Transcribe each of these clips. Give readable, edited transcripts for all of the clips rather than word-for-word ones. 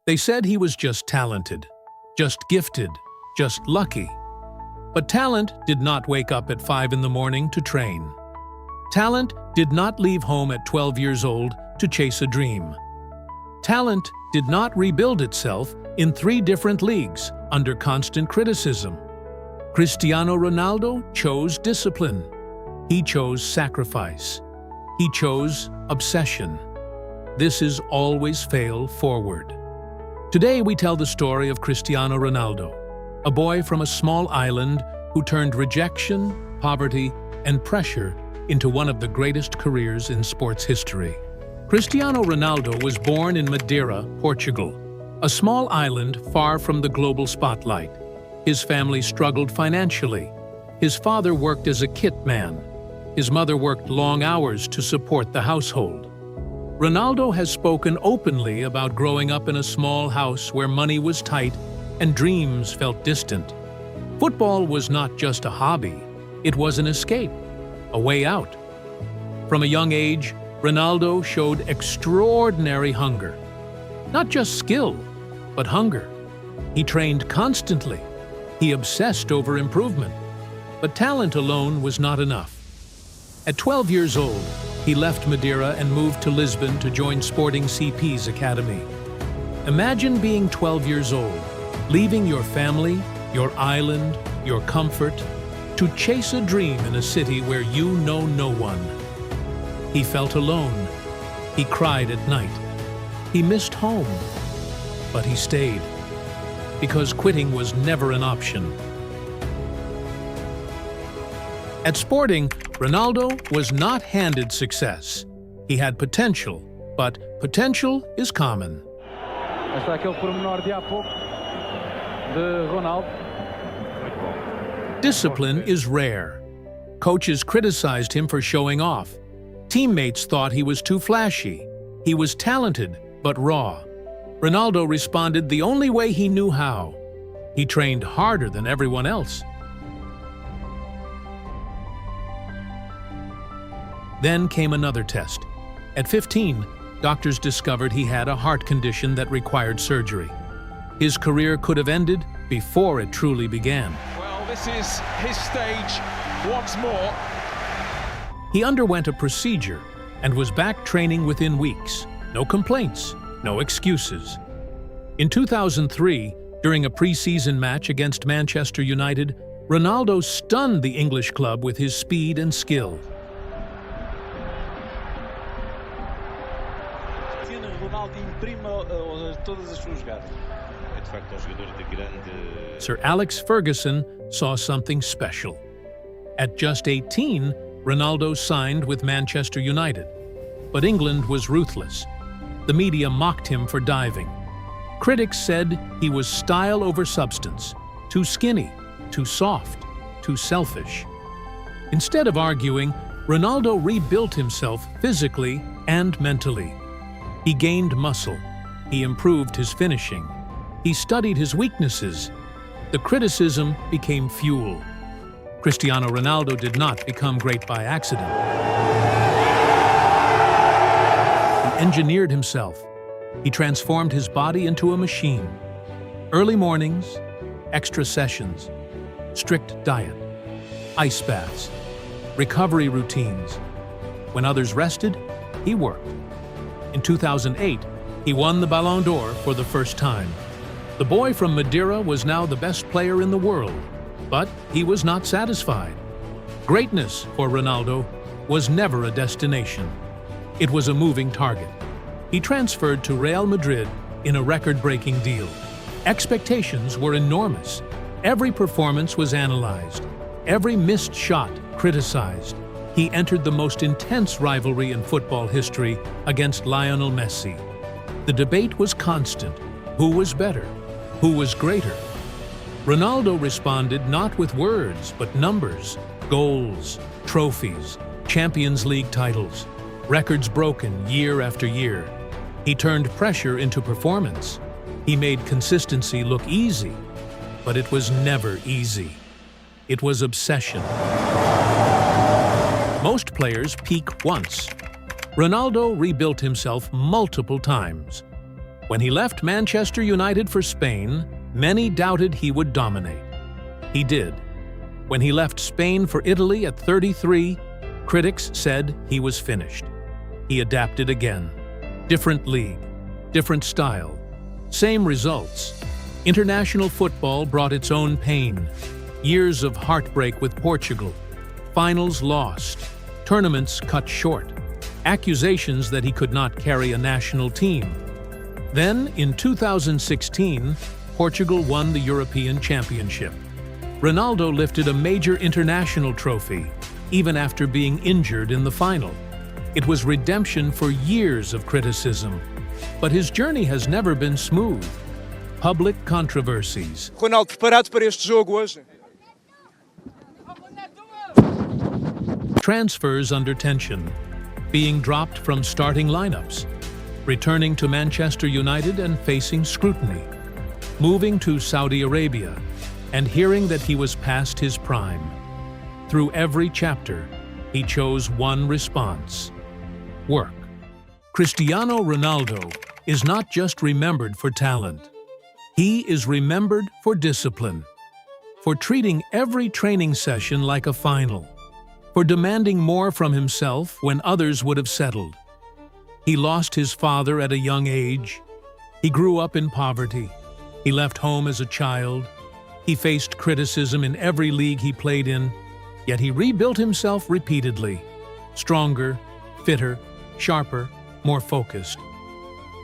They said he was just talented, just gifted, just lucky. But talent did not wake up at 5 in the morning to train. Talent did not leave home at 12 years old to chase a dream. Talent did not rebuild itself in 3 different leagues under constant criticism. Cristiano Ronaldo chose discipline. He chose sacrifice. He chose obsession. This is always fail forward. Today we tell the story of Cristiano Ronaldo, a boy from a small island who turned rejection, poverty, and pressure into one of the greatest careers in sports history. Cristiano Ronaldo was born in Madeira, Portugal, a small island far from the global spotlight. His family struggled financially. His father worked as a kit man. His mother worked long hours to support the household. Ronaldo has spoken openly about growing up in a small house where money was tight and dreams felt distant. Football was not just a hobby, it was an escape, a way out. From a young age, Ronaldo showed extraordinary hunger. Not just skill, but hunger. He trained constantly. He obsessed over improvement. But talent alone was not enough. At 12 years old, he left Madeira and moved to Lisbon to join Sporting CP's academy. Imagine being 12 years old, leaving your family, your island, your comfort, to chase a dream in a city where you know no one. He felt alone. He cried at night. He missed home. But he stayed, because quitting was never an option. At Sporting, Ronaldo was not handed success. He had potential, but potential is common. Está aquele pormenor de há pouco de Ronaldo. Discipline is rare. Coaches criticized him for showing off. Teammates thought he was too flashy. He was talented, but raw. Ronaldo responded the only way he knew how. He trained harder than everyone else. Then came another test. At 15, doctors discovered he had a heart condition that required surgery. His career could have ended before it truly began. Well, this is his stage once more. He underwent a procedure and was back training within weeks. No complaints, no excuses. In 2003, during a pre-season match against Manchester United, Ronaldo stunned the English club with his speed and skill. Sir Alex Ferguson saw something special. At just 18, Ronaldo signed with Manchester United. But England was ruthless. The media mocked him for diving. Critics said he was style over substance, too skinny, too soft, too selfish. Instead of arguing, Ronaldo rebuilt himself physically and mentally. He gained muscle. He improved his finishing. He studied his weaknesses. The criticism became fuel. Cristiano Ronaldo did not become great by accident. He engineered himself. He transformed his body into a machine. Early mornings, extra sessions, strict diet, ice baths, recovery routines. When others rested, he worked. In 2008, he won the Ballon d'Or for the first time. The boy from Madeira was now the best player in the world, but he was not satisfied. Greatness for Ronaldo was never a destination. It was a moving target. He transferred to Real Madrid in a record-breaking deal. Expectations were enormous. Every performance was analyzed. Every missed shot criticized. He entered the most intense rivalry in football history against Lionel Messi. The debate was constant. Who was better? Who was greater? Ronaldo responded not with words, but numbers, goals, trophies, Champions League titles, records broken year after year. He turned pressure into performance. He made consistency look easy, but it was never easy. It was obsession. Most players peak once. Ronaldo rebuilt himself multiple times. When he left Manchester United for Spain, many doubted he would dominate. He did. When he left Spain for Italy at 33, critics said he was finished. He adapted again. Different league, different style, same results. International football brought its own pain. Years of heartbreak with Portugal. Finals lost. Tournaments cut short. Accusations that he could not carry a national team. Then, in 2016, Portugal won the European Championship. Ronaldo lifted a major international trophy, even after being injured in the final. It was redemption for years of criticism. But his journey has never been smooth. Public controversies. Ronaldo, preparado para este jogo hoje? Transfers under tension. Being dropped from starting lineups. Returning to Manchester United and facing scrutiny. Moving to Saudi Arabia and hearing that he was past his prime. Through every chapter, he chose one response: work. Cristiano Ronaldo is not just remembered for talent. He is remembered for discipline, for treating every training session like a final, for demanding more from himself when others would have settled. He lost his father at a young age. He grew up in poverty. He left home as a child. He faced criticism in every league he played in, yet he rebuilt himself repeatedly, stronger, fitter, sharper, more focused.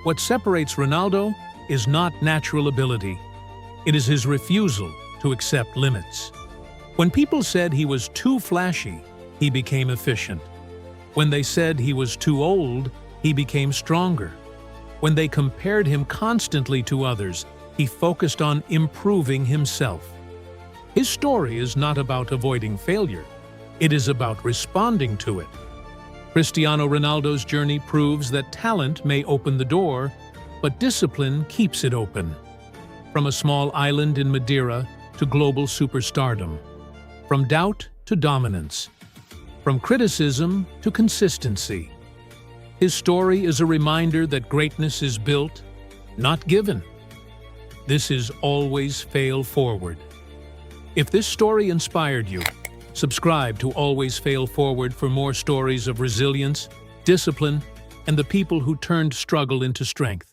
What separates Ronaldo is not natural ability. It is his refusal to accept limits. When people said he was too flashy, he became efficient. When they said he was too old, he became stronger. When they compared him constantly to others, he focused on improving himself. His story is not about avoiding failure. It is about responding to it. Cristiano Ronaldo's journey proves that talent may open the door, but discipline keeps it open. From a small island in Madeira to global superstardom. From doubt to dominance. From criticism to consistency. His story is a reminder that greatness is built, not given. This is Always Fail Forward. If this story inspired you, subscribe to Always Fail Forward for more stories of resilience, discipline, and the people who turned struggle into strength.